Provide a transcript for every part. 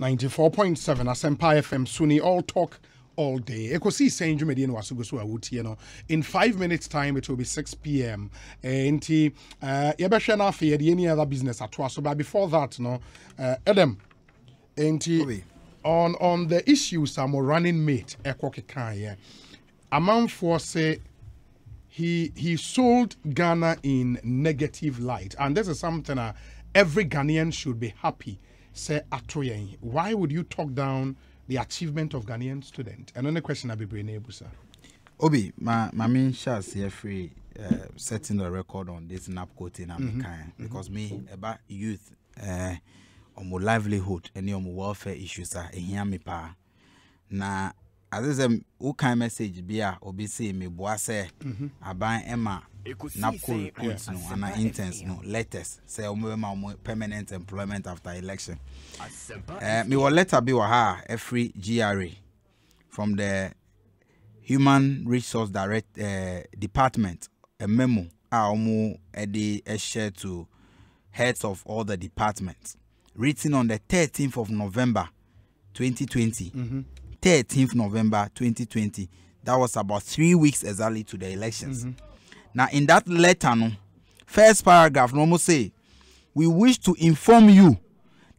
94.7 Asempa FM Suni all talk all day. Ekosiisen Jumedi no asugusu awuti no. In 5 minutes time it will be 6 p.m. Enti yebehwe na afi any other business atwa so but before that no Adam enti on the issues I'm running mate ekokeka yeah. Amanfo say he sold Ghana in negative light, and this is something every Ghanaian should be happy. Say Atoyen, why would you talk down the achievement of Ghanaian student? And only question I be bringing able, sir. Obi, my main chance here free setting the record on this NAPCO thing because me about youth on my livelihood and on my welfare issues are here me pa na. As I say, who kind message be a obi say me boase aban Emma NAPCO recruits no and interns no letters say permanent employment after election. Me will letter be wa every GRA from the Human Resource Department a memo omo edi share to heads of all the departments written on the 13th of November 2020. 13th November 2020. That was about 3 weeks exactly to the elections. Now, in that letter, no, first paragraph, no say, we wish to inform you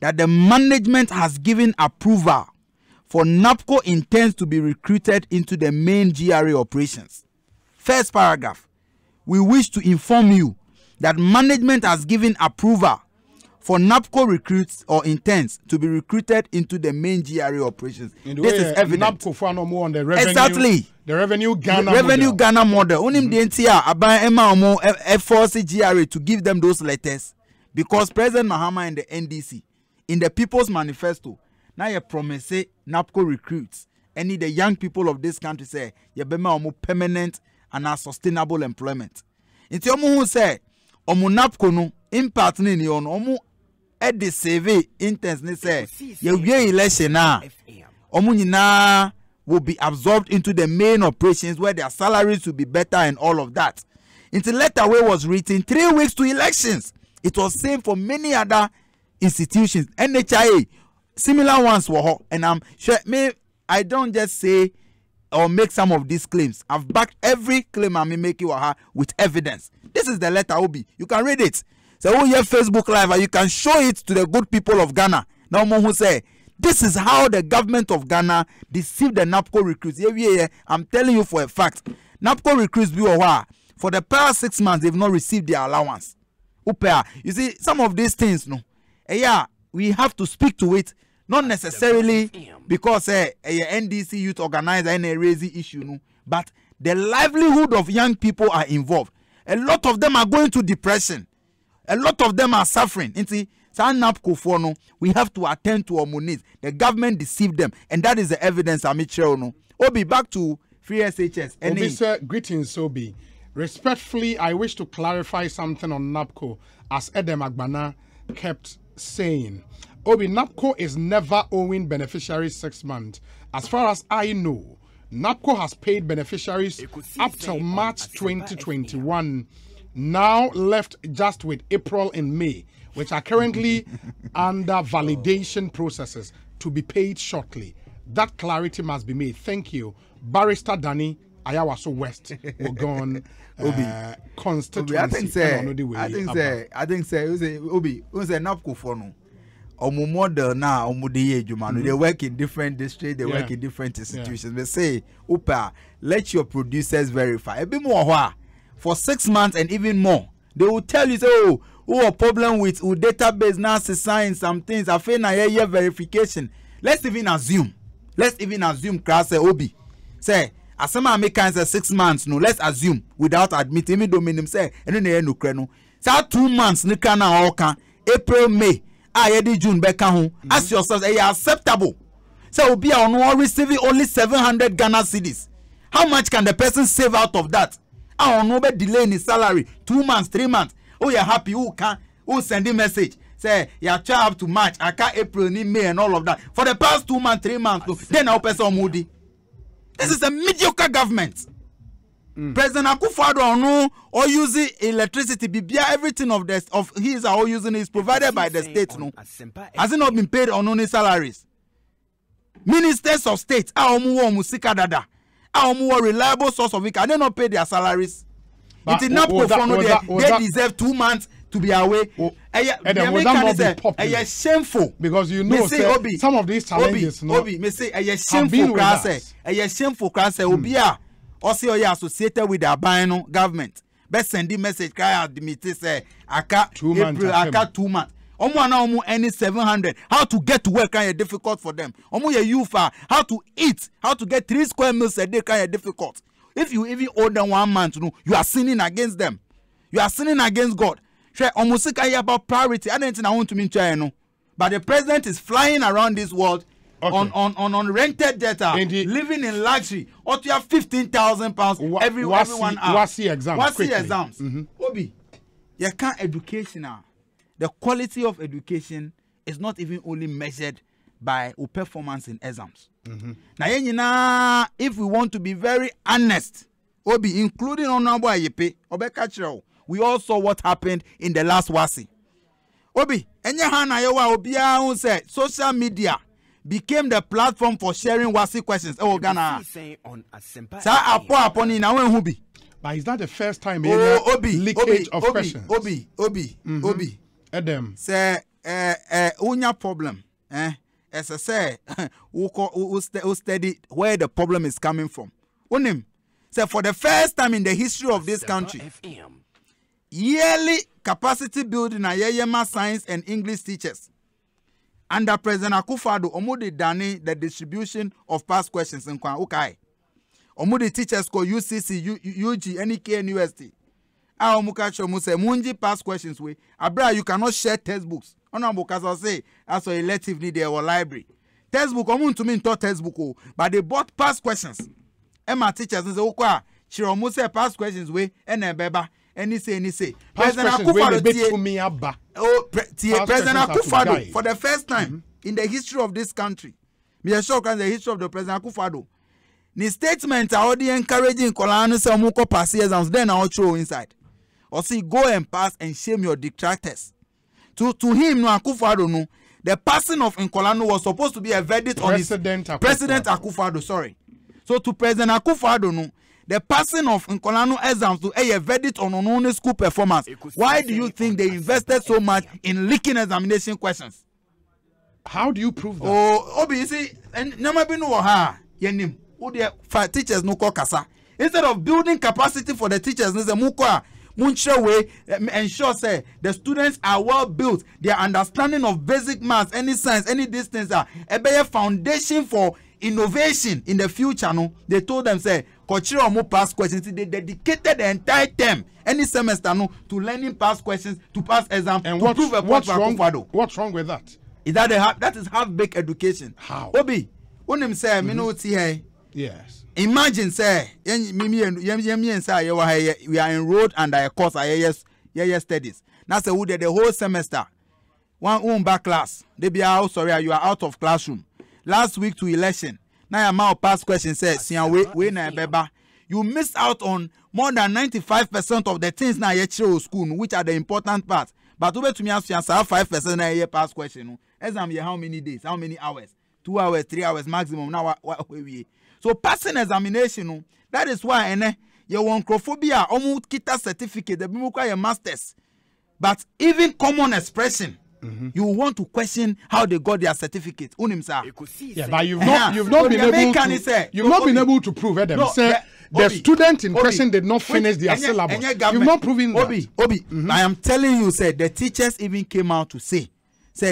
that the management has given approval for NAPCO intends to be recruited into the main GRA operations. First paragraph, we wish to inform you that management has given approval for NAPCO recruits or intends to be recruited into the main GRA operations. This is evident. NAPCO for no more on the revenue. Exactly. The revenue Ghana model. Ghana model. Onim the NTR about Emma force GRA to give them those letters because President Mahama and the NDC in the People's Manifesto now you promise say NAPCO recruits any the young people of this country say you be more permanent and sustainable employment. Inti omo who say omo NAPCO no impact ni on omo at the survey intense ne say your election now omunyina will be absorbed into the main operations where their salaries will be better and all of that. Into letter where was written 3 weeks to elections. It was same for many other institutions. NHIA similar ones were and I'm sure I don't just say or make some of these claims. I've backed every claim I make you with evidence. This is the letter Obi. You can read it. So oh yeah, Facebook Live, and you can show it to the good people of Ghana. Now, who say this is how the government of Ghana deceived the NAPCO recruits. Yeah, I'm telling you for a fact. NAPCO recruits for the past 6 months they've not received their allowance. You see, some of these things, no, yeah, we have to speak to it, not necessarily because NDC youth organizer and a raise the issue, no, but the livelihood of young people are involved. A lot of them are going to depression. A lot of them are suffering. We have to attend to our needs. The government deceived them, and that is the evidence. Obi, back to free SHS. Obi, sir, greetings, Obi. Respectfully, I wish to clarify something on NAPCO, as Edem Agbana kept saying. Obi, NAPCO is never owing beneficiaries 6 months. As far as I know, NAPCO has paid beneficiaries up till March 2021. Now left just with April and May, which are currently under validation processes to be paid shortly. That clarity must be made. Thank you. Barrister Danny Ayawaso West will go on constituency. I think Obi, NAPCO for no. Omo model now, they work in different districts, they work in different institutions. They say, Upa, let your producers verify. A bit more for 6 months and even more. They will tell you, say, oh, a problem with database now, sign some things. I feel now verification. Let's even assume, class Obi. Say, as some make say 6 months, no, let's assume without admitting me domain say, and then no creno. Say 2 months, Nikana Oka, April, May. June ask yourself, acceptable. So Obi are receiving only 700 Ghana cedis. How much can the person save out of that? I don't know about delay in his salary 2 months, 3 months. Oh, you're happy. Who send a message? Say you're up to March, I can't April, May, and all of that. For the past 2 months, 3 months, then I'll person moody. This is a mediocre government. President Akufo-Addo no or using electricity bibia everything of his are all using is provided by the state no. Has it not been paid on only salaries? Ministers of state musika dada. Reliable source of income. They not pay their salaries. It is not they deserve 2 months to be away. It's shameful. Because you know some of these challenges me say shameful class. Shameful class obia also associated with the Abano government. Best send the message cry out the say aka 2 months. Any 700. How to get to work kind of difficult for them. Youth how to eat, how to get 3 square meals a day kind of difficult. If you even owe them 1 month, you are sinning against them. You are sinning against God. Almost about priority. I don't think I want to mention but the president is flying around this world on rented data, living in luxury. Or to have £15,000 every 1 hour. What's the exams? Obi, you can't education now. The quality of education is not even only measured by performance in exams. Now, if we want to be very honest, Obi, including Honorable Ayepe, Obekachiro, we all saw what happened in the last WASI. Obi, said social media became the platform for sharing WASI questions. Oh, Ghana. But is that the first time leakage of questions? Obi. Adam. Say, unya problem. As I say, who study where the problem is coming from. Unim. Say, for the first time in the history of this country, yearly capacity building a yeyema science and English teachers. Under President Akufo-Addo, omudi dani the distribution of past questions in Kwan Ukai. Omudi teachers called UCC, UG, NEK, and UST. Munji past questions way. Abra, you cannot share textbooks. Honorable Kaza say, as a elective need there or library. Textbook, to me taught textbook, but they bought past questions. Emma teachers say, Okwa, Chiromuse past questions way, and beba, any say. President Akufo-Addo, President Akufo-Addo, for the first time in the history of this country, me a shock in the history of the President Akufo-Addo. The statements are already encouraging Kolano say Omuko pass exams, then I'll throw inside. Or see, go and pass and shame your detractors. To him, no Akufo-Addo, no, the passing of Nkolano was supposed to be a verdict on President Akufo-Addo, sorry. So to President Akufo-Addo, no, the passing of Nkolano exams to a verdict on only school performance. Why do you think they invested so much in leaking examination questions? How do you prove that? Oh, Obi, you see, and never been ha yenim. For teachers no kasa. Instead of building capacity for the teachers, ensure say the students are well built. Their understanding of basic maths, any science, any distance are a foundation for innovation in the future. No, they told them say, Kochiro mo past questions. They dedicated the entire term, any semester, no, to learning past questions, to pass exams, and to prove a point. What's wrong with that? Is that is half-baked education? How? Obi, unim say me no ti here. Yes. Imagine say we are enrolled under a course of studies. Now say we did the whole semester. One back class. They be out, sorry, you are out of classroom. Last week to election. Now your mouth past question says, you missed out on more than 95% of the things now you school, which are the important parts. But over to me ask you 5% na year past question. Exam here how many days, how many hours? 2 hours, 3 hours maximum. Now what we. So passing examination, that is why you want microphobia, almost kita certificate, the bimuka your masters. But even common expression, you want to question how they got their certificate. Yeah, but you've not been able to prove it. The student in question did not finish their syllabus. You've not proven that. I am telling you, the teachers even came out to say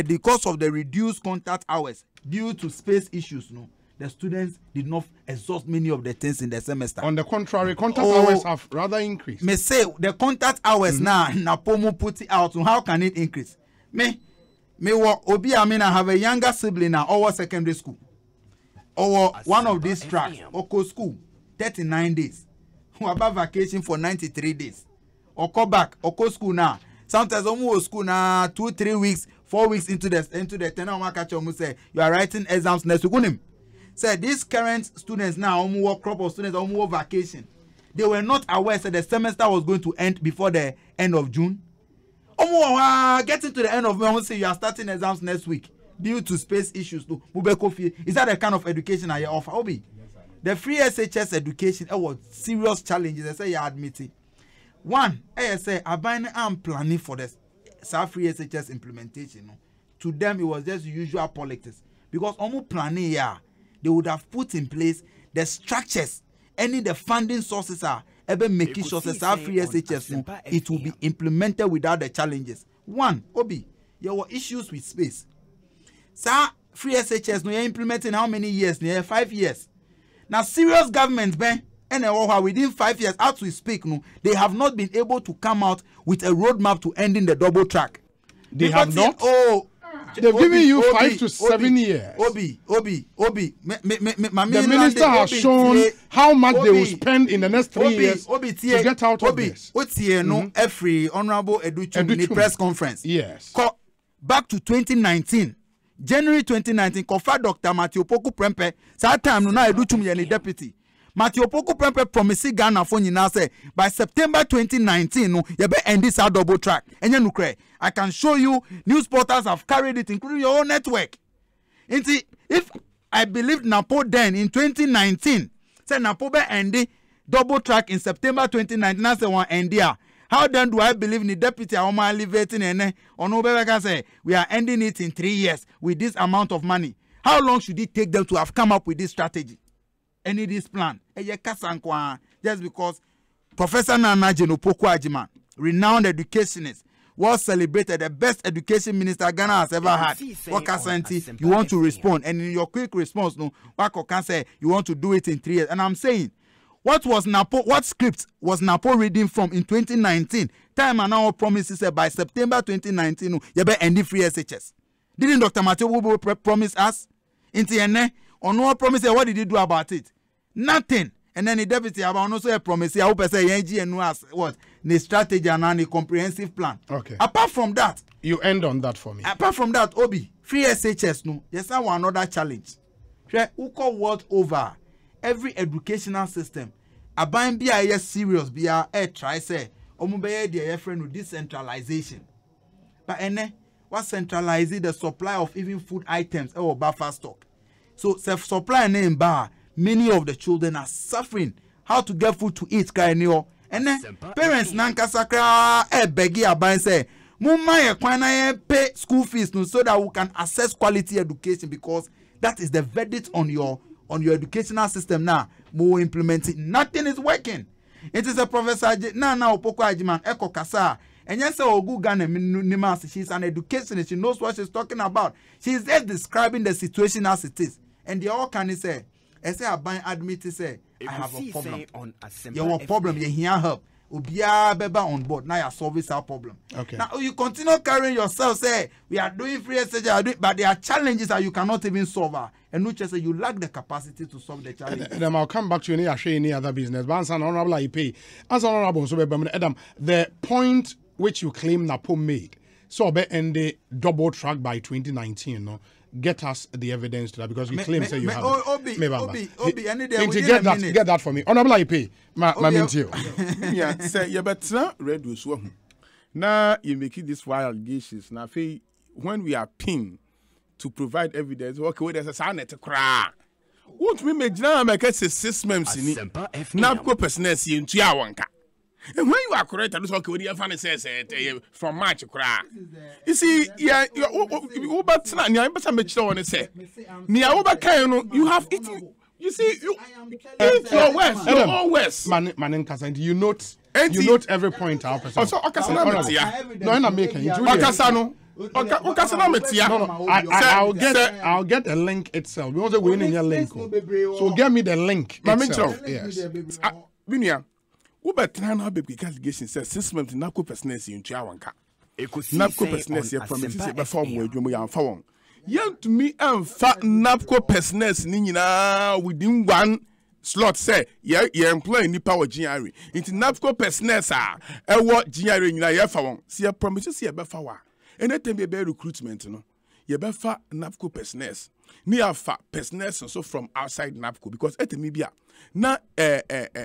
because of the reduced contact hours due to space issues, the students did not exhaust many of the things in the semester. On the contrary, contact hours have rather increased. Me say the contact hours now, Napomo put it out. So how can it increase? Me Obi Amina have a younger sibling now, over secondary school. Or one of these tracks, Oko school, 39 days. Who about vacation for 93 days. Oko back, Oko school now. Sometimes almost school now 2-3 weeks, 4 weeks into the 10 hour say you are writing exams next week. Say these current students now, crop of students, vacation. they were not aware that the semester was going to end before the end of June. Getting to the end of May, I want to say you are starting exams next week due to space issues. Is that the kind of education I offer? Obi, the free SHS education was serious challenges. I say you admit it. One, I say I'm planning for this free SHS implementation. To them, it was just usual politics because almost planning they would have put in place the structures, the funding sources are ever making sure that free SHS it will be implemented without the challenges. One, Obi, there were issues with space. Sir, free SHS no implementing how many years? 5 years. Now serious governments and within 5 years, as we speak, they have not been able to come out with a roadmap to ending the double track. They have not. They've given you 5 to 7 years. The minister has shown how much they will spend in the next 3 years to get out of this. Every Honorable Educhum press conference. Yes. Back to 2019. January 2019, Kofa Dr. Matthew Poku Prempe, that time no Educhum yeni deputy. Matthew Poku Prempe promised Ghana for you now say by September 2019 no you be end this double track. And I can show you news portals have carried it, including your own network. If I believed Napo then in 2019, say Napo be end double track in September 2019, that's the one end here. How then do I believe in the deputy Aoma elevating and on say we are ending it in 3 years with this amount of money? How long should it take them to have come up with this strategy? Any this plan? Just because Professor Nana Jenopoku Ajiman, renowned educationist, was celebrated the best education minister Ghana has ever had. You want to respond, and in your quick response, Wako can say you want to do it in 3 years. And I'm saying, what script was Napo reading from in 2019? Time and now promises by September 2019, you better end the free SHS. Didn't Dr. Matthew promise us? On no promise, what did he do about it? Nothing. And then the deputy about also a promise. I hope I say and what the strategy and a comprehensive plan. Okay. Apart from that, you end on that for me. Apart from that, Obi, free SHS no. There's another challenge. Who call world over every educational system. Aban be a serious be a try say omubeye the friend with decentralization. But what centralizing the supply of even food items or buffer stock. So self-supply name bar, many of the children are suffering how to get food to eat. And then parents nanka sakra begi aban say mumma ye pay school fees so that we can access quality education, because that is the verdict on your educational system now. More implementing, nothing is working. It is a professor now Opoko Ajiman Eko Kasa. And yes, she's an educationist. She knows what she's talking about. She's just describing the situation as it is. And they all can say, I say, I admit to say, I have a problem. You have a problem. You hear help. Ubia beba on board. Now you solve our problem. Okay. Now you continue carrying yourself. Say we are doing free SHS, but there are challenges that you cannot even solve. And which say you lack the capacity to solve the challenges. And then I'll come back to any other business. But as an honorable IP, as an honorable, so Adam, the point which you claim Napo made, so be end the double track by 2019, no? Get us the evidence to that, because you claim say you have Obi, get that for me. Honorable IP, ma mintio. Yeah, say you better read with one. Now you make it this wild allegations. Now when we are pinged to provide evidence, okay, there's a sign to cry. What we make now make us 6 months in it. Napco personals in Chiawanka. And when you are correct, I just okay with your funny says from March cry. You see, yeah, you but now you better make sure to say. You have it. You see, it's your West, your own West. Man, you note every point our person. Also, no, I'm making you. I'll get the link itself. We want to win in your link. So get me the link itself. Yes. Ubetra na be allegation says 6 months Napco personals in Chiawanka. Napco personals promises be form we dwom ya mfa won. Yet me amfa Napco personals ni nyina within one slot say ye employ ni power GRE. Into Napco personals e wo GRE nyina ye fa won. See promises ye be fa wa. Anytime be recruitment no. yɛbɛfa NAPCO personnel ne yɛafa personnel so from outside NAPCO because ɛtɛmi bi a na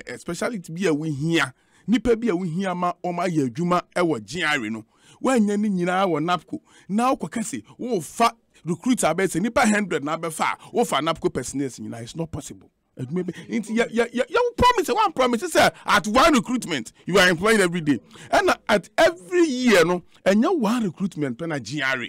especially to be a wohia nipa bi a wohia ma ɔma yɛ adwuma ɛwɔ GRA no wanya ne nyinaa wɔ NAPCO na wokɔka se wofa recruiter abɛsɛ nipa 100 na abɛfa wofa NAPCO personnel nyinaa it's not possible. You promise one promise say at one recruitment you are employed every day and at every year no and you one recruitment pen a GRA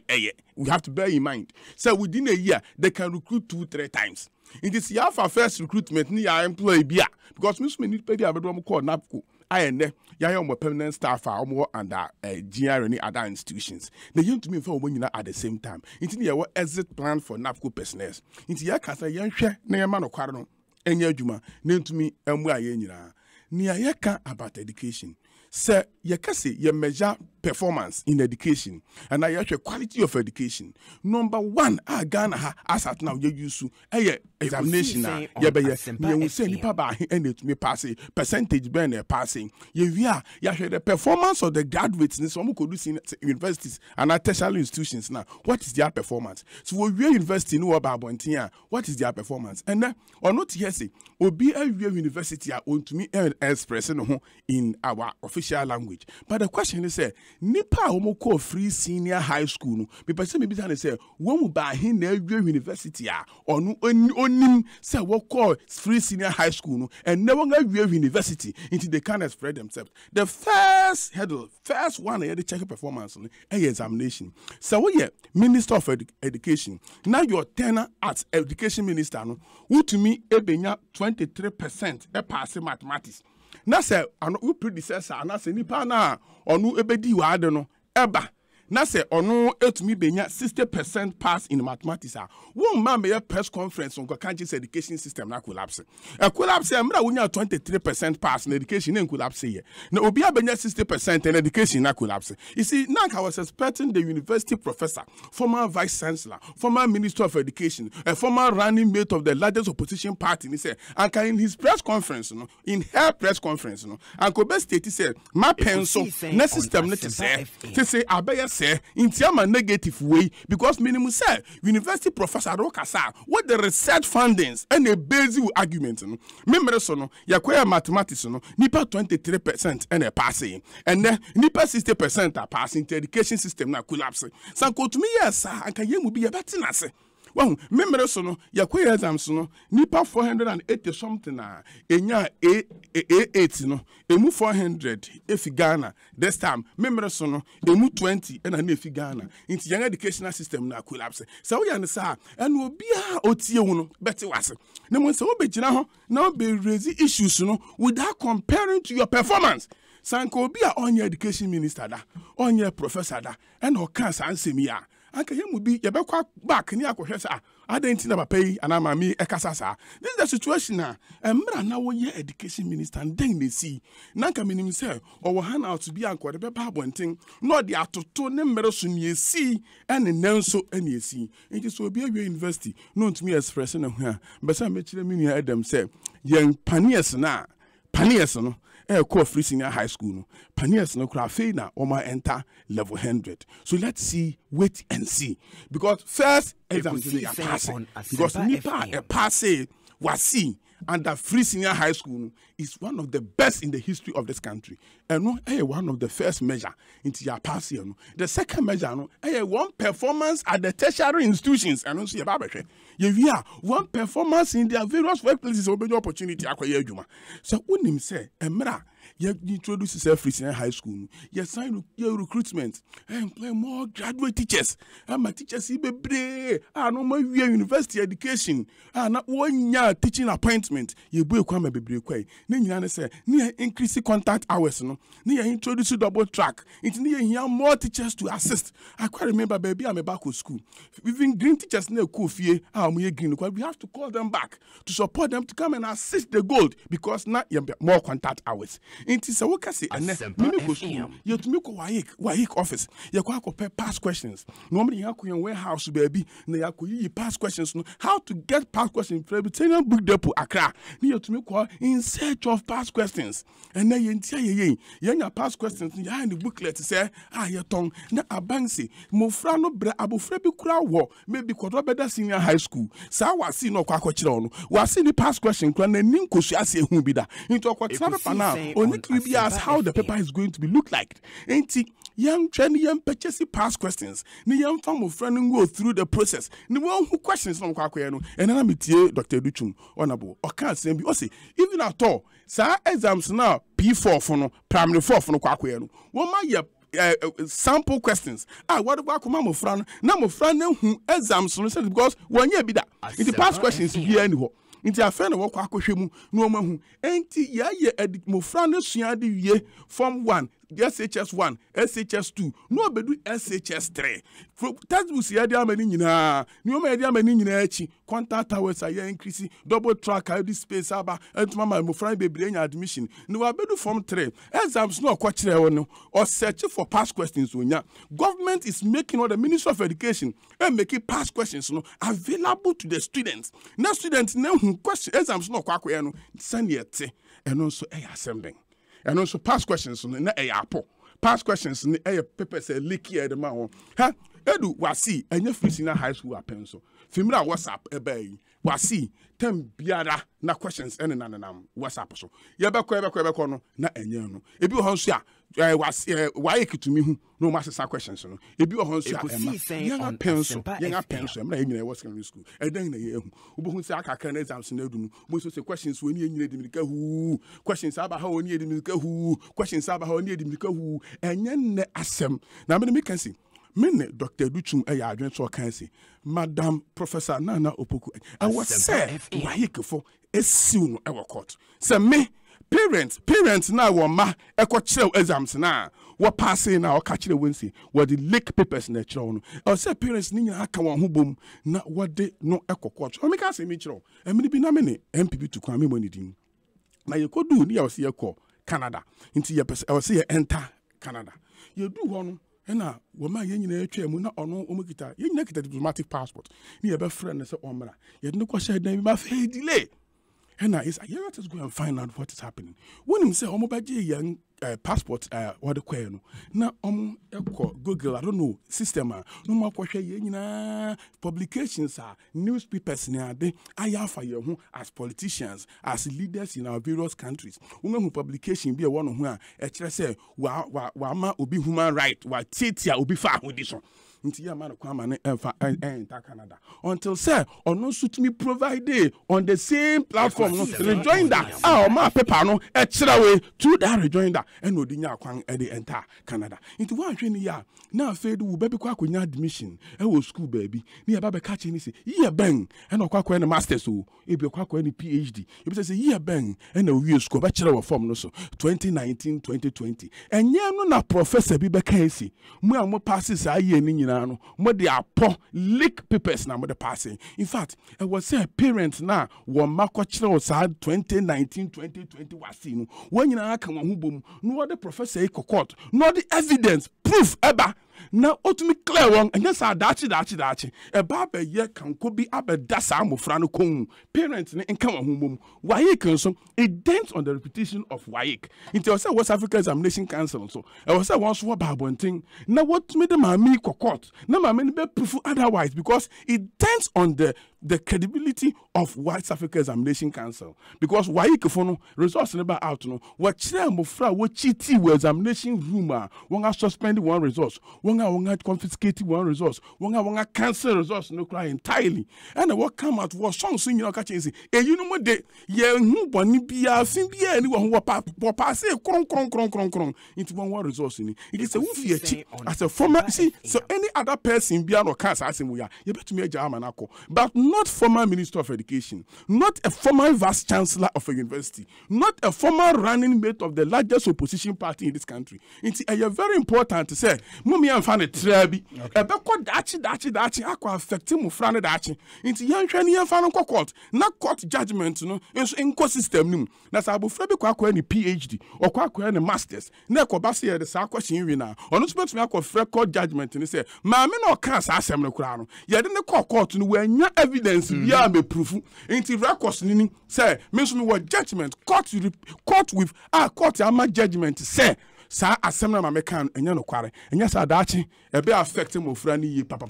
we have to bear in mind so within a year they can recruit 2-3 times. It is your first recruitment ni your employee because most many people have been called NAPCO and you permanent staff are more under GRA and other institutions. They used to me for when at the same time. It's in your exit plan for NAPCO personnel. It's your casa young share near man of Quarno. Enya juma name to me emwa ye nyina ni ayeka about education say ye kase ye measure performance in education and I actually quality of education number 1 Ghana ha as at now ye use examination ye be ye say nipa ba and to me passing percentage ben passing ye via ye the performance of the graduates in some could do in universities and tertiary institutions now what is their performance so we university no about what is their performance and then or not here say obi a university are on to me express in our official language but the question is say nipa omoko free senior high school no me person me bi say when we ba hin na university a onu onim say we call free senior high school no and never university until they can spread themselves. The first hurdle first one they check performance no examination so we minister of education now your tenure as education minister no who to me ebenya 23% e pass mathematics. Na say we predecessor na say nipa na onu ebedi wa ade no eba na say onu etumi benya 60% pass in mathematics a won ma me press conference on Kansas education system na collapse e collapse mra wonya 23% pass in education na collapse here na obi abenya 60% in education na collapse. You see now I was expecting the university professor, former vice chancellor, former minister of education, a former running mate of the largest opposition party, he said and in his press conference in her press conference and Kobe State he said my pencil na system na to say abaya say in a negative way because minimum say university professor Rokasa what the research findings and a basic argument remember so no yakwaya mathematics no nipa 23% and a passing and then nipa 60% are passing to education system na collapse sanko to me yes anka yemu bi yebeti na se well, remember so no yakwaya exams no nipa 480 something na enya A8 no emu 400 efi Ghana this time remember so no emu 20 and na efi Ghana into young educational system na collapse so we understand and obi a otie wu no beti wase na mo se obegina ho na be raise issues no without comparing to your performance. Sanko obi a onye education minister da onye professor da and o kan san semi a anka hemu bi ye bekwa back ni akohwe sa identity na papa yi ana mami ekasa sa this is the situation na emra na wo ye education minister den dey see nanka minim say o wo han out bi anko de beba abonten no de atoto ne mmere so ne esi ene nanso ene esi nti so obi awie university no ntumi express na hu a besa mechire mini adam say yen paniers no call free senior high school no paniers no kra fe na oma enter level 100 so let's see wait and see because first exam passing because nipa passe wasi under free senior high school is one of the best in the history of this country and no one of the first measure into your passing the second measure no one performance at the tertiary institutions and also you one performance in their various workplaces open opportunity akwaya adwuma so unim say emra you introduce free senior high school you sign your recruitment and employ more graduate teachers and my teachers bebre no my university education na one year teaching appointment you boy kwama bebre kwai na nyina ne say na increase contact hours no na introduce double track it na here more teachers to assist. I quite remember baby I'm back to school even green teachers na ko fie green we have to call them back to support them to come and assist the gold because now more contact hours Inti sa woka se ene mimi ko school yetumi ko WAEC office ye ko akopɛ past questions no mo ya ko warehouse baby na ya ko yi past questions no how to get past questions Presbyterian book depot Accra ni yetumi ko in search of past questions and na yentia ye nya past questions ya in the booklet say ye ton na abansi mofra no bra abofra bi kura wo maybe kodo beda senior high school sa wasi no kwa akɔkyerɛ no wasi ni past question kura na nin kosu ase hu bi da into akɔkyerɛ paper now only to be asked how the paper is going to be look like enti young training young purchase past questions ni young family friend go through the process ni one who questions no kwa no and na metie Dr. Duchum honorable o can say bi o say even at all sa exams now P4 for no primary 4 for no kwa no one ma ye sample questions what about come mo fran na mo fran na hu exams no say because one year be that in the past questions be any ho nti afa na wo kwa akɔhwɛ mu na o ma hu enti ya ye mo fran na sua de wie form 1 SHS 1 SHS 2 no bedu SHS 3 textbooks ya dia mani nyina ni o ma ya dia mani nyina achi contact hours ya increase double track ID space aba entuma ma mo fran bebre nya admission ni wa bedu form 3 exams no akɔkyerɛ wo no or search for past questions onya government is making all the Ministry of Education and making past questions no available to the students na students na hu question exams no akɔakɔɛ no saniete eno so assembling and also past questions na apo past questions ni papers leaky e de ma ho ha edu wasi enye free senior high school apenso fimira WhatsApp ebe wasi tem biara na questions ene na WhatsApp so ye bekɔ no na enye no ebi ho nso a wasi WAEC to me hu no ma sesa questions no ebi ho nso a ema yenga penso na enyina e secondary school edan na ye hu obo se akaka na exams na edu no mo so se questions woni enyina de mirika hu questions aba ha woni edi mirika hu questions aba ha woni edi mirika hu enye ne asem na me can see Mene Dr. Duchum eya adwen so kan say Madam Professor Nana Opoku I was say WAEC for esiu no e wo court say me parents na wo ma e ko kyerɛ exams na wo pass na wo ka kyerɛ wensi wo the leak papers na kyerɛ no I say parents ni nyina aka won ho bom na wo de no e ko court o me ka say me kyerɛ e me bi na me ne MPP to kwa me money din na ye ko du ni ya wo se ye ko Canada nti ye pese e wo se ye enter Canada ye du ho no ena woma ye nyina atwa mu na ono omukita ye nyina kita diplomatic passport ni ye be friend say omra ye de ko share dan bi ma fa delay ena is you let us go and find out what is happening when him say omo ba je young passport what the kway no na Google I don't know system no ma kwhwe ye nyina publications newspapers ni ade ayafa ye ho as politicians as leaders in our various countries wo publication bi e wo no ho a e kire say wa ma obi human right wa titia obi fa ho di so nti ya man kwa man enter Canada until say ono suit me provide on the same platform no rejoinder ma paper no e kire we to that rejoinder and odinya kwan e dey enter Canada nti wa hwe ni ya na afedu wo be kwa akonya admission e wo school baby ni e ba be catch ni say ye ben e na kwa kwa na masters o e be kwa kwa ni PhD e be say ye ben e na we school be kire wo form no so 2019 2020 enye no na professor bi be kan si mu a mo passes aye ni nyina no mo de apo leak papers na mo de passing in fact it was say parents na wo makọ kire wo sa 2019 2020 wasi no wo nyina aka wo bom no the professor e court no the evidence proof eba na otumi clear one and yes dachi e ba be ye kanko bi abeda sa amofra no kon parents ne nka wo bom WAEC so it dents on the reputation of WAEC into say West Africa Examination Council so e was say once what babontin na what made them me court na ma me be proof otherwise because it dents on the credibility of West Africa Examination Council because WAEC for no results never out no what kire amofra wo cheat we examination room won suspend one results wonga confiscate one results wonga cancel results no cry entirely and what come out was song so you catch say e you know de ye hu boni bia fin bia ni wo pass kron into one results ni it is a as a former see so any other person bia no can say we ya ye betumi agya manako but not former Minister of Education, not a former Vice Chancellor of a university, not a former running mate of the largest opposition party in this country. It's very important to say, Mummy and Fanny Trebi, a backward dachi, aqua affecting Mufrana dachi, into young Shani and Fanny court, not court judgment, it's inconsistent. That's Abu Frebi Quaco any PhD or Quaco any masters. Neko Bassi the Sako Shinwina, or not supposed to make a court judgment and say, Mamma no can't ask them no crown. Yet in the court, when your evidence, we are be proof. Into records, say, Miss me what judgment, court with court, my judgment, say. Sa assembly ma mekan enya no kware enya sa daachi e be affect mo frani yi papa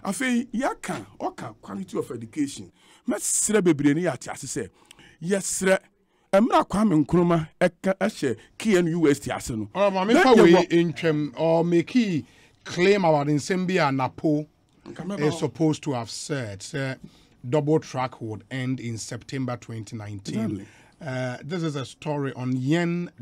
afei yaka oka quality of education mesre bebre ni yati ase se yesre emra kwame nkruma eka ehye KNU University ase no ma me fa we intwem or make claim about Nsembia Napo is supposed to have said double track would end in September 2019. Exactly. This is a story on yen.com.gh.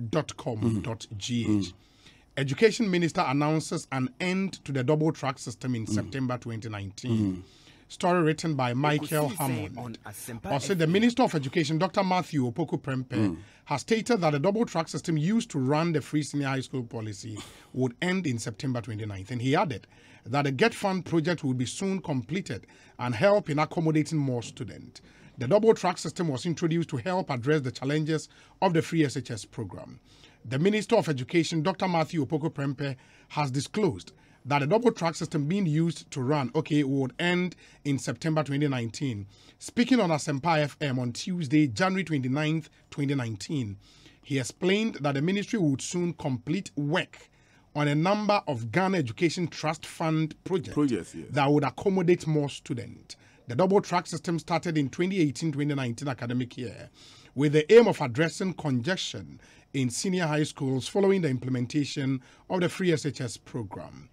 Education Minister announces an end to the double track system in September 2019. Story written by Michael Hammond. Also, the Minister of Education, Dr. Matthew Opoku Prempeh, has stated that the double track system used to run the free senior high school policy would end in September 29th. And he added that the Get Fund project will be soon completed and help in accommodating more students. The double track system was introduced to help address the challenges of the free SHS program. The Minister of Education, Dr. Matthew Opoku Prempeh, has disclosed that the double track system being used to run would end in September 2019. Speaking on Asempa FM on Tuesday, January 29th, 2019, he explained that the ministry would soon complete work on a number of Ghana Education Trust Fund projects that would accommodate more students. The double track system started in 2018-2019 academic year with the aim of addressing congestion in senior high schools following the implementation of the free SHS program.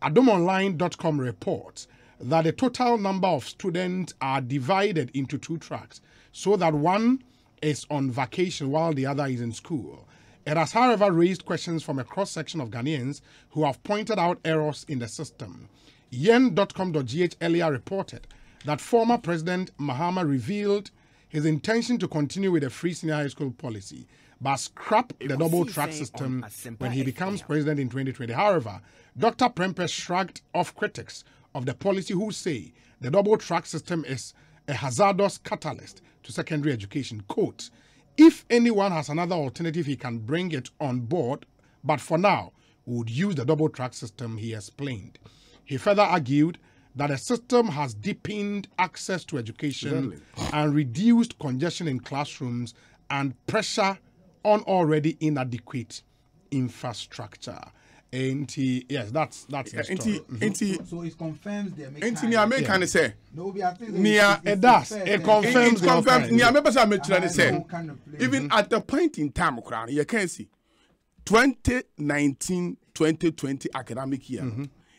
AdomOnline.com reports that the total number of students are divided into two tracks so that one is on vacation while the other is in school. It has, however, raised questions from a cross-section of Ghanaians who have pointed out errors in the system. Yen.com.gh earlier reported that former President Mahama revealed his intention to continue with the free senior high school policy, but scrap the double track system when he becomes president in 2020. However, Dr. Prempeh shrugged off critics of the policy who say the double track system is a hazardous catalyst to secondary education. Quote, if anyone has another alternative, he can bring it on board, but for now, we would use the double track system, he explained. He further argued that the system has deepened access to education and reduced congestion in classrooms and pressure on already inadequate infrastructure. And yes, that's the story. So it confirms the American say. No, it does. It confirms. Even at the point in time, you can see 2019-2020 academic year,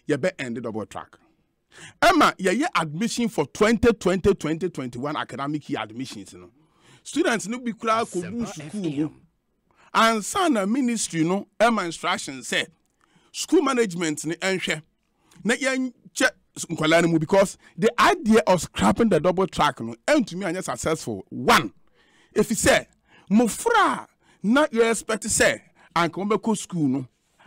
you be ended double track. Emma, yeah, admission for 2020-2021 academic year admissions. You know. Students no be crowd could school. And sana ministry no Emma instructions say school management ni enhwe. Na yen check nkwalani because the idea of scrapping the double track no and to me are successful. One, if you say mufra not you expect to say and come back to school no.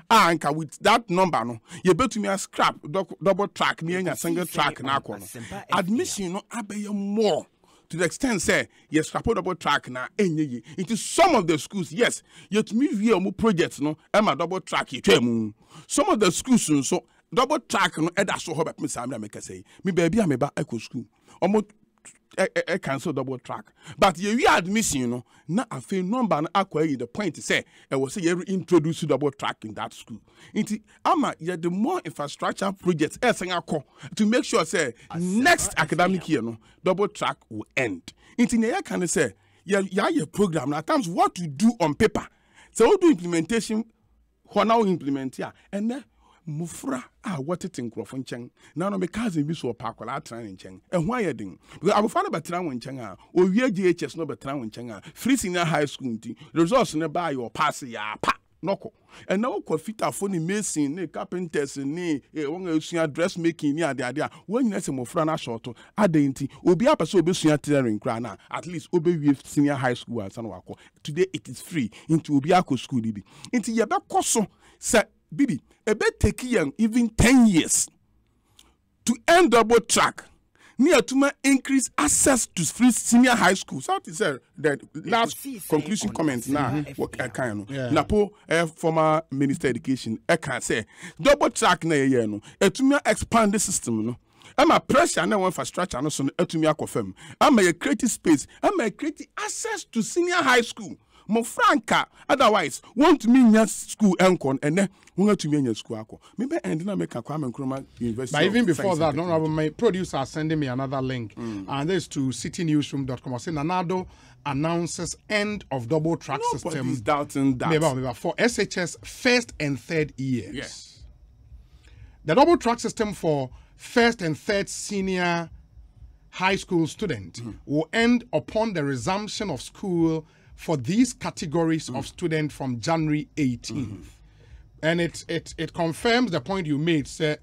Anka with that number no you bet me a scrap double track near a single track na kono admission no abeye more to the extent say yes scrap double track na enye into some of the schools yes yet me via mo projects no e ma double track you twem some of the schools so double track no e da so ho be me say make say me baby ameba eco school omo I cancel double track. But you admission, you know, na a fair number and acquire the point to say, I was say you introduce double track in that school. Into ama the more infrastructure projects to make sure say next academic year no double track will end. Into the can say your program at times what you do on paper. So we do implementation, now implement here and then mufra what it in crofon cheng na no me cousin bi so pakola atran nchen ehwa yedin because abofana betran won nchen a owie GHS no betran won nchen a free senior high school nti results ne ba your pass ya pa noko and now ko fita for ni mason ni carpenters ni won esua dressmaking ni ade when you say mofra na short adenti obi apese obesua tailoring kra na at least obewie senior high school and wako today it is free into obi akọ school bi into ye be koso say bibi ebe take even 10 years to end double track near to increase access to free senior high school. So it is the last conclusion comment now. What kind of Napo former Minister Education I can say double track na ye no. To me expand the system no. I'm a pressure and infrastructure no so to me confirm. I'm a creative space. I'm a creative access to senior high school. Mo franca otherwise want me in school encon and then want to me in school maybe and then make a Kwame Nkrumah University. But even before that, my producer are sending me another link and this to citynewsroom.com. saying Nanado announces end of double track system doubting that. For SHS first and third years. Yes. The double track system for first and third senior high school students will end upon the resumption of school for these categories of students from January 18th. And it confirms the point you made, say,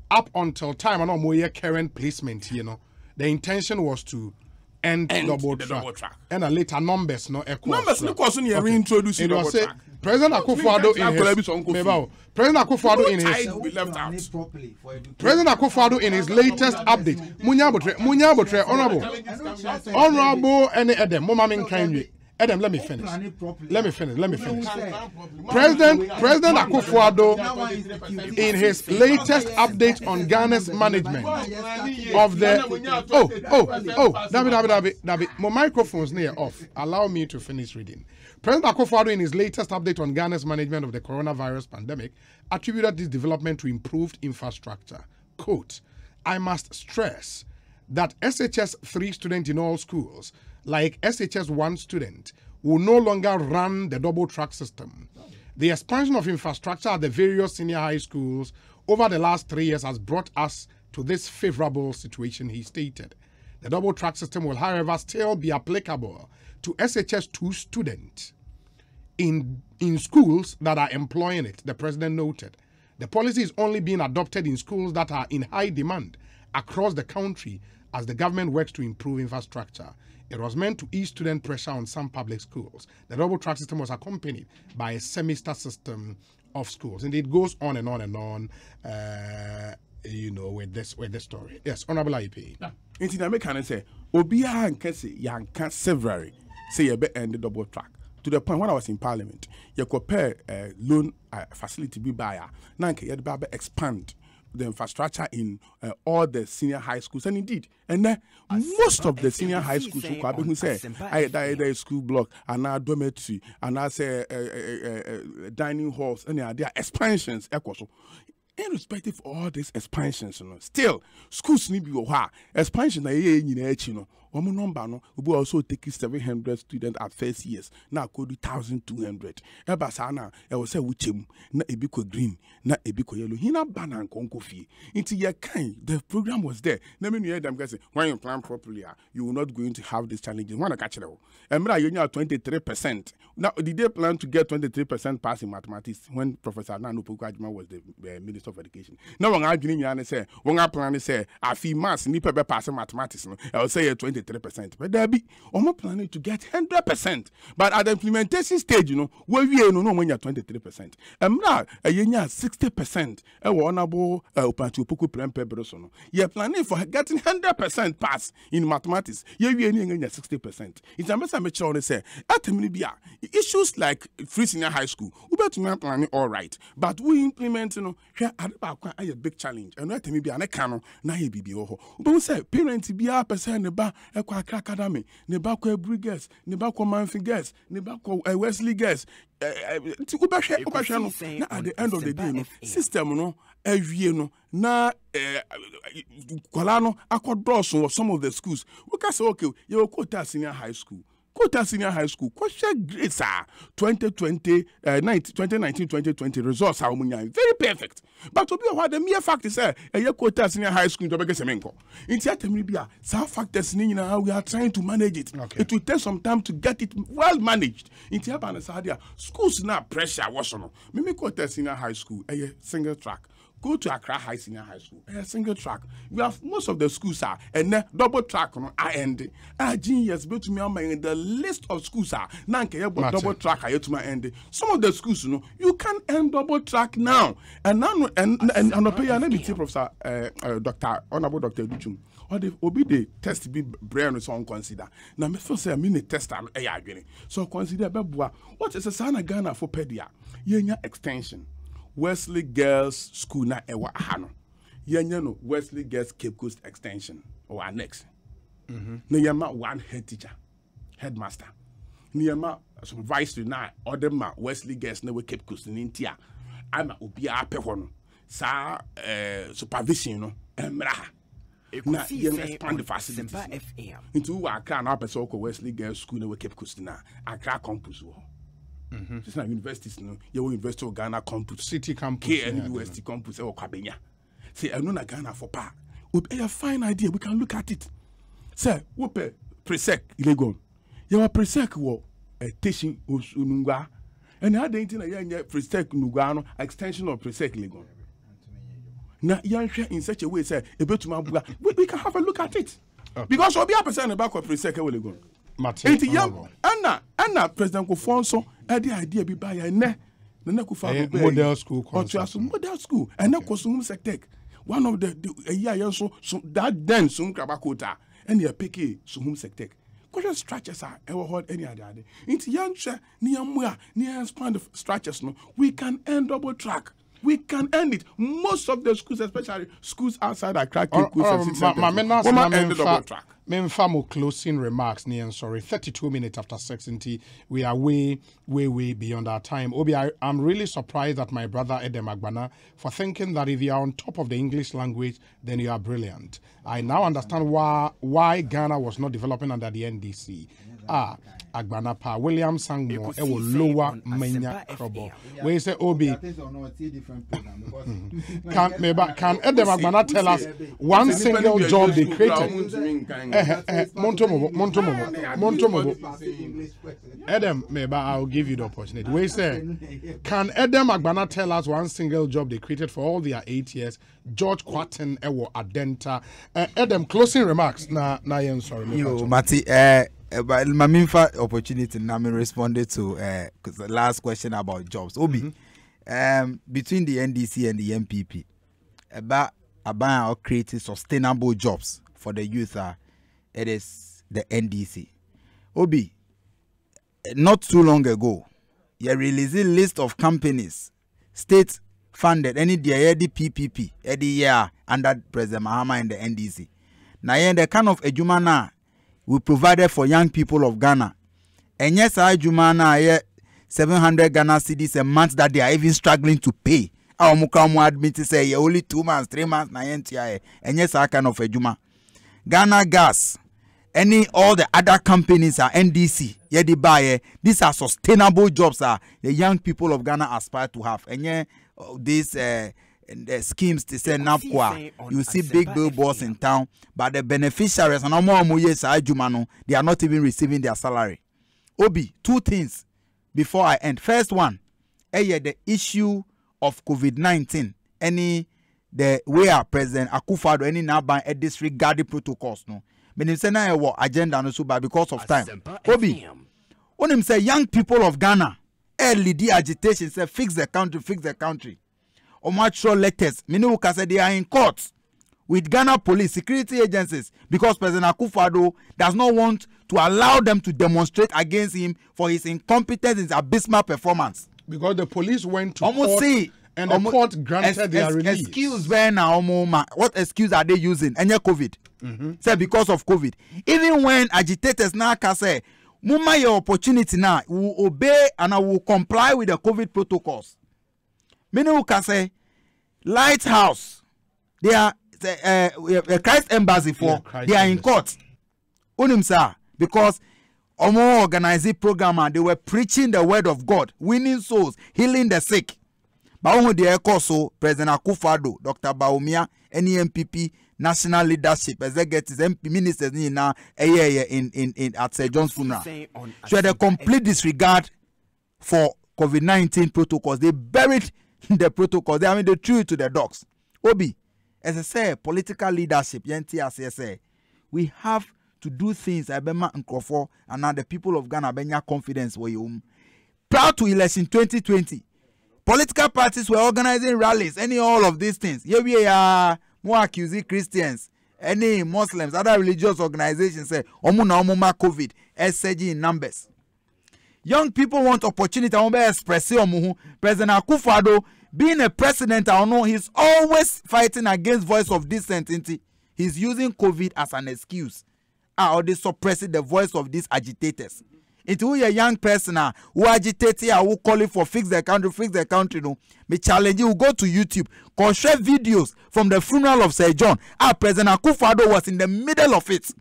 up until time, I know more current placement, you know, the intention was to end double track. And a later numbers, no echo. Numbers, no question here reintroducing double track. President Akufo-Addo in his latest update, Munyabotre, honorable, and Edem, Momamin Kanye. Adam, let me finish. President Akufo-Addo, in his latest update on Ghana's management of the David, my microphone's near off. Allow me to finish reading. President Akufo-Addo, in his latest update on Ghana's management of the coronavirus pandemic, attributed this development to improved infrastructure. Quote, I must stress that SHS 3 students in all schools, like SHS 1 student, will no longer run the double track system. The expansion of infrastructure at the various senior high schools over the last 3 years has brought us to this favorable situation, he stated. The double track system will, however, still be applicable to SHS 2 students in schools that are employing it, the president noted. The policy is only being adopted in schools that are in high demand across the country as the government works to improve infrastructure. It was meant to ease student pressure on some public schools. The double track system was accompanied by a semester system of schools. And it goes on and on and on, with this story. Yes, Honorable IEP. In American, say, Obia and Kessie, Yanka severally say you better end the double track. To the point when I was in Parliament, you compare loan facility be buyer. Now you expand the infrastructure in all the senior high schools, and indeed, and most of the senior high schools who say there school block and now dormitory and now say dining halls and there are expansions. Irrespective of all these expansions, still schools need to be expansion. Number we also take 700 students at first years. Now go to 1,200. Ebasana, I will say which na ebiko green, na ebiko yellow. Hina banana konko fee. Into your kind, the program was there. Let me hear them guys say, when you plan properly, you will not going to have these challenges. Want to catch it all? And you know 23%. Now, did they plan to get 23% pass in mathematics when Professor Nanu Pukajima was the Minister of Education? Now, when I say, when I plan to say, I feel mass, nipa be pass mathematics. I will say 23%. But there be, I'm planning to get 100%. But at the implementation stage, where we know when you're 23%. And now, you're 60%. Honorable Upanchupuku Prempe. You're planning for getting 100% pass in mathematics. You're 60%. It's a mess I make sure they say, at issues like free senior high school, we better planning all right. But we implement, here a big challenge. And let me be an econo, na he be oho. But we say, parents be a percent neba ekwa academy, neba kwa Brigades, neba kwa Manfi guests, neba kwa Wesley guests. At the end of the day, system na Kolano akwa some of the schools. We can say okay, you quota senior high school. Kota Senior High School, question grades are 2019-2020 results are very perfect. But to be what the mere fact is, Kota Senior High School to begin semenko. In Tiatemibia, some factors we are trying to manage it. Okay. It will take some time to get it well managed. In Tiabana Sadia, schools now pressure was on. Mimi Kota Senior High School, a single track. Go to Accra High Senior High School, a single track. We have most of the schools are and double track on end. Genius built to me in the list of schools are double track to my end. Some of the schools, you can end double track now. And now and pay an MBT Professor Dr. Honorable Dr. Duchum. Or the obi the test be brain so consider. Now me first say I mean a test am agwene. So consider beboa. What is a sana Ghana for pedia? Yenya extension. Wesley Girls School na ewa ahano. Yenya no Wesley Girls Cape Coast Extension or annex. Na yama one head teacher, headmaster. Niyama supervisor na other ma Wesley Girls na we Cape Coast in Intia. I'm a obi ape hono. Sa supervision no emra. Na yen expand the facilities. Into Accra na person ko Wesley Girls School na we Cape Coast na Accra campus wo. It's not universities, you University of Ghana campus, City campus, KNUST campus, or Kwabenya. Say, I know na Ghana for pa. We a fine idea. We can look at it. Say, we pay presec illegal. You are presec wo teaching ununga, and I didn't know presec nugano extension of presec illegal. Now, you share in such a way, say, we can have a look at it because we'll be a percent about presec illegal. Anna President Kofonso had the idea be by a ne model school model school and na kosum sectek one of the year so that then sum krabakota and you pick sum sectek question structures are ever hold any other day into young near expand the structures no we can end double track. We can end it. Most of the schools, especially schools outside Accra, Memfamo closing remarks, Nian, sorry, 32 minutes after 6, we are way beyond our time. Obi, I'm really surprised at my brother Edem Agbana for thinking that if you are on top of the English language, then you are brilliant. I now understand why Ghana was not developing under the NDC. Agbana pa William Sangmo e will lower menya trouble. We say Obi can Edem Agbana tell us one single job they created? Montomo. Edem, maybe I'll give you the opportunity. We say, can Edem Agbana tell us one single job they created for all their 8 years? George Quatten ewo Adenta. Edem, closing remarks. Na yen sorry. Yo, Mati, but my main opportunity now me responded to the last question about jobs. Obi, between the NDC and the MPP, about creating sustainable jobs for the youth, it is the NDC. Obi, not too long ago, you released a list of companies, state funded, any the PPP, any year under President Mahama and the NDC. Now, the kind of ejumana we provided for young people of Ghana. And yes, ejumana 700 Ghana cedis a month that they are even struggling to pay. Our mukamu admit to say only 2 months, 3 months, na NTI. And yes, I kind of ejuma. Ghana Gas, all the other companies are NDC. Yeah, they buy. These are sustainable jobs. The young people of Ghana aspire to have. And yeah, these the schemes to say NAPQA, you see big billboards in town, but the beneficiaries and they are not even receiving their salary. Obi, 2 things before I end. First one, the issue of COVID-19. The way our President Akufo-Addo any now by a disregarding protocols no. But him say na what agenda no so but because of time. Obi, when him say young people of Ghana early the agitation say fix the country. Omatro letters, Minuka said they are in court with Ghana police, security agencies, because President Akufo-Addo does not want to allow them to demonstrate against him for his incompetence, his abysmal performance. Because the police went to court and the court granted their release. Excuse where now, what excuse are they using? Any COVID? Say because of COVID. Even when agitators now can say, Muma your opportunity now, we will obey and I will comply with the COVID protocols. Many who can say, Lighthouse, they are Christ Embassy for they are in court. Unimsa because Omo organizing program and they were preaching the word of God, winning souls, healing the sick. But when they also President Akufo-Addo, Dr. Bawumia, NEMPP, national leadership, executives, MP ministers in at St. John's funeral. So the complete disregard for COVID-19 protocols. They buried the protocols. They threw it to the dogs. Obi, as I say, political leadership, we have to do things Abema and Crawford and now the people of Ghana benya confidence where you. Prior to election 2020, political parties were organizing rallies, all of these things. Here we are, more accusing Christians, any Muslims, other religious organizations say, Omuna COVID, SG in numbers. Young people want opportunity. I want to express President Akufo-Addo, being a president, I know he's always fighting against voice of dissent. He's using COVID as an excuse. Or they suppressing the voice of these agitators. Into a young person who agitate here, who calling for fix the country, no. Me challenge you, go to YouTube, go share videos from the funeral of Sir John. President Akufo-Addo was in the middle of it.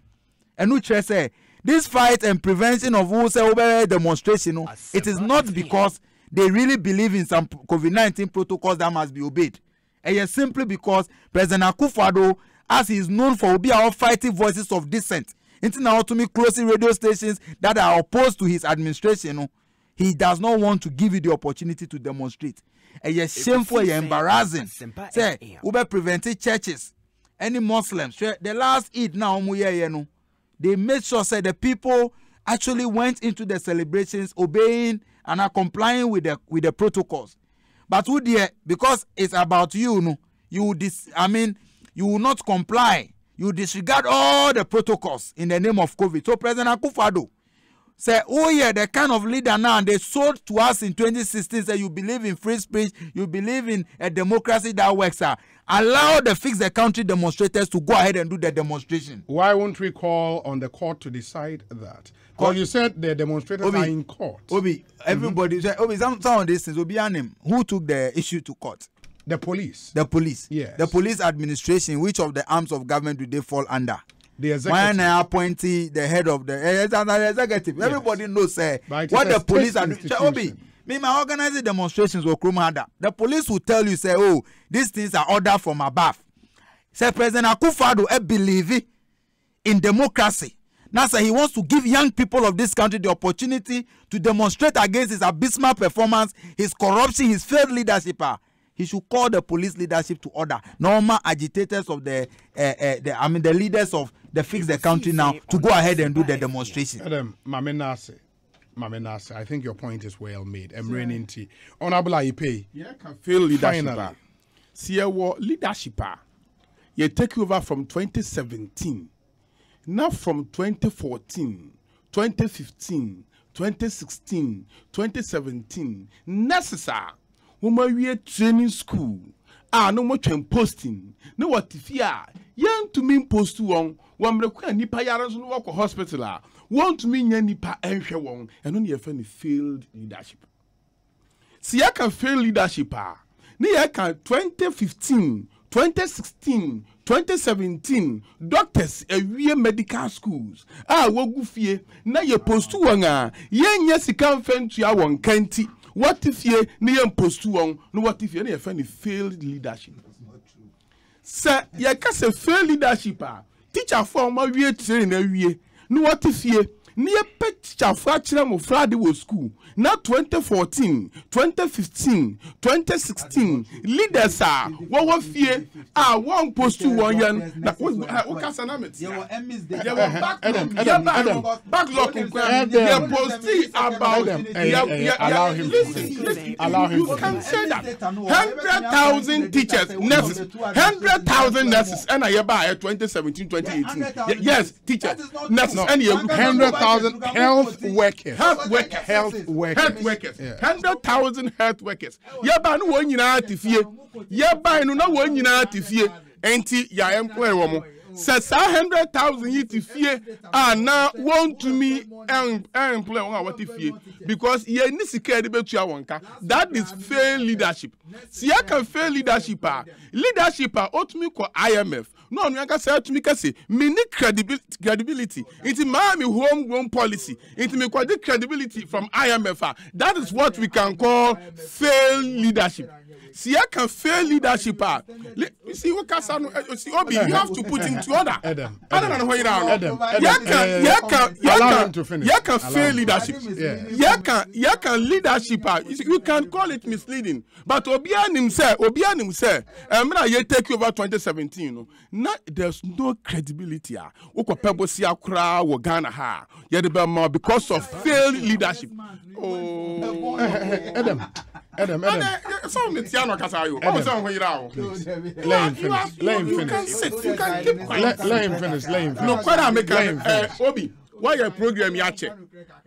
And who say, this fight and prevention of who say demonstration, no, it is not because they really believe in some COVID-19 protocols that must be obeyed. And it's simply because President Akufo-Addo, as he is known for, be our fighting voices of dissent. Into now to me closing radio stations that are opposed to his administration, no, he does not want to give you the opportunity to demonstrate. And you're shameful, you're embarrassing. Say, Uber prevented churches, any Muslims. The last Eid now, they made sure say the people actually went into the celebrations obeying and are complying with the protocols. But who there, because it's about you, no, you will not comply. You disregard all the protocols in the name of COVID. So President Akufo-Addo say, oh yeah, the kind of leader now, and they sold to us in 2016, say you believe in free speech, you believe in a democracy that works. Allow the Fix the Country demonstrators to go ahead and do the demonstration. Why won't we call on the court to decide that? Because you said the demonstrators are in court. Everybody, some of these things, who took the issue to court? The police. The police. Yes. The police administration. Which of the arms of government do they fall under? The executive. When I appointee the head of the executive, yes. Everybody knows what the police administration. Me, my organizing demonstrations will come harder. The police will tell you, say, oh, these things are ordered from above. Say President Akufo-Addo believe in democracy. Now, say he wants to give young people of this country the opportunity to demonstrate against his abysmal performance, his corruption, his failed leadership. He should call the police leadership to order normal agitators of the leaders of the Fix the Country now to go ahead and do the demonstration. Mamenase, I think your point is well made. Honorable Aipe. Yeah, can feel leadership. See, leadership. You take over from 2017. Now from 2014, 2015, 2016, 2017, necessary. We training school. No more posting. No what if young to mean post one require nipa yaras no work hospital. Want to mean nipa enhwe won and only a failed leadership. See, I can fail leadership. I can 2015, 2016, 2017 doctors medical schools. Wogufie na ye post one yen sika mfentu ya won kanti. What if you near post one? No, what if you near failed leadership? Sir, you can say failed leadership. Teacher for my way train a year. No, what if you near pet teacher fracture of Friday was school? Now 2014, 2015, 2016 leaders are what fear one post to 1 year. That was Casanamit. Allow him. You can say that 100,000 teachers, nurses, 100,000 nurses, and I buy 2017, 2018. Yes, teachers, nurses, and 100,000 health workers. Health workers. 100,000 health workers. Yaba no one yina atifie. Yaba no one yina atifie. Enti ya employ womo. Says 100,000 yitifie. Now want to me employ one what ifie because ye ni sika de betua wonka. That is fair leadership. Si ya can fail leadership. Leadership ought me ko IMF. no no aka say to me say me need credibility into my homegrown policy into me quite credibility from IMF. That is what we can call failed leadership. See, I can fail leadership. You see, what can see, Obi, you have to put into order. Adam, I don't know why you can fail leadership. You can leadership. You can call it misleading. But Obianim said, I'm going to take over 2017. Now, there's no credibility. Because of failed leadership. Oh, Adam. So Mitiano Casayo. Let him finish. You can keep quiet. Let him finish. No, quite a make Obi. Why your program yache?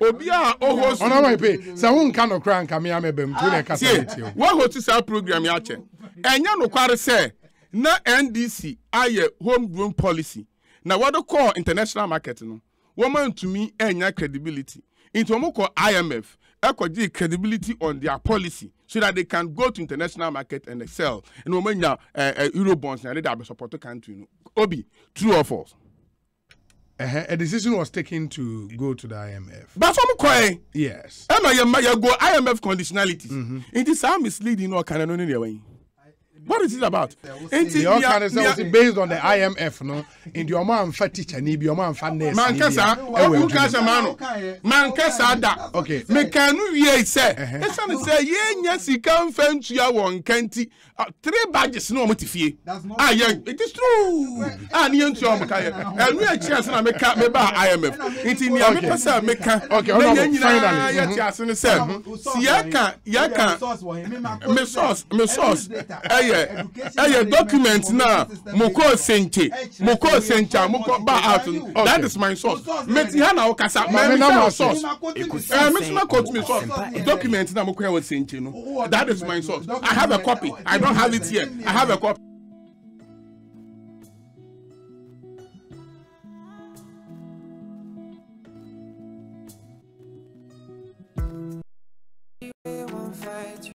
Obia host. On our pay. So who can no crank me am bem to the Casayo. What host our program yache? And ya no kware say na NDC aye homegrown policy. Na what do call international market no. Woman to me enya credibility. Into what call IMF. Ekodi credibility on their policy so that they can go to international market and excel. And when you euro bonds and they support the country. Obi, true or false? A decision was taken to go to the IMF. That's what I'm calling. Yes. You go IMF conditionalities. It is how misleading or can anyway. What is it about? Based on the IMF, no. In the man fat teacher, ni be man fan nurse. Man kasa, who kasa mano? Man kasa da. Okay. Me kanu ye say. Esan say ye nya sika mfentu ya won kanti. 3 badges no motifie. Ah yeah, it is true. Ah ni ntu o meka. Enu a chance na meka me ba IMF. Nti ni me pesa meka. Okay, finally. Ya ti asene say. Si yaka me source. Document now. Moko sente moko ba out. That is my source. Meti ha na okasa. Me source. Me na quote me source. Document now moko sente no. That is my source. I have a copy. I don't have it here. I have a copy.